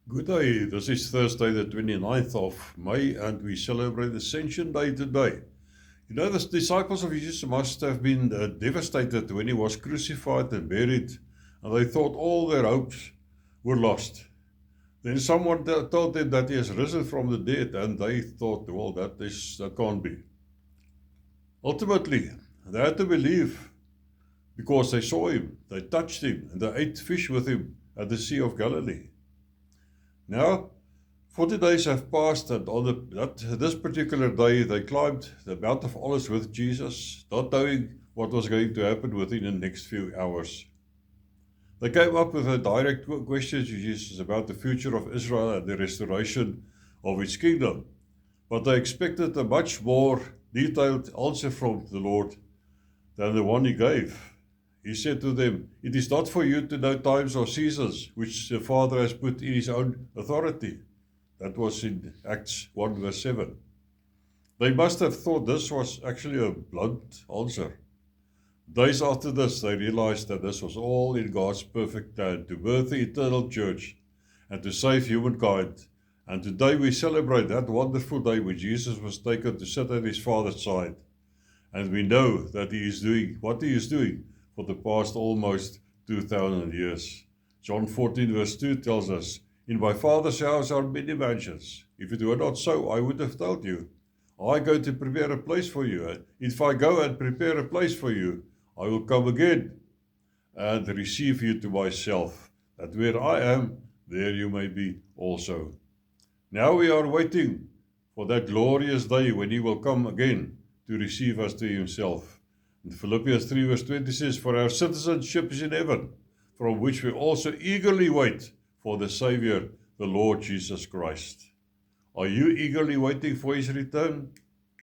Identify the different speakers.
Speaker 1: Good day. This is Thursday, the 29th of May, and we celebrate Ascension Day today. You know, the disciples of Jesus must have been devastated when he was crucified and buried, and they thought all their hopes were lost. Then someone told them that he has risen from the dead, and they thought, well, that can't be. Ultimately, they had to believe because they saw him, they touched him, and they ate fish with him at the Sea of Galilee. Now, 40 days have passed, and on this particular day, they climbed the Mount of Olives with Jesus, not knowing what was going to happen within the next few hours. They came up with a direct question to Jesus about the future of Israel and the restoration of its kingdom, but they expected a much more detailed answer from the Lord than the one he gave. He said to them, "It is not for you to know times or seasons which the Father has put in his own authority." That was in Acts 1 verse 7. They must have thought this was actually a blunt answer. Days after this, they realized that this was all in God's perfect plan to birth the eternal church and to save humankind. And today we celebrate that wonderful day when Jesus was taken to sit at his Father's side. And we know that he is doing what he is doing for the past almost 2,000 years. John 14 verse 2 tells us, "In my Father's house are many mansions. If it were not so, I would have told you. I go to prepare a place for you. If I go and prepare a place for you, I will come again and receive you to myself, that where I am, there you may be also." Now we are waiting for that glorious day when he will come again to receive us to himself. And Philippians 3 verse 20 says, "For our citizenship is in heaven, from which we also eagerly wait for the Savior, the Lord Jesus Christ." Are you eagerly waiting for his return?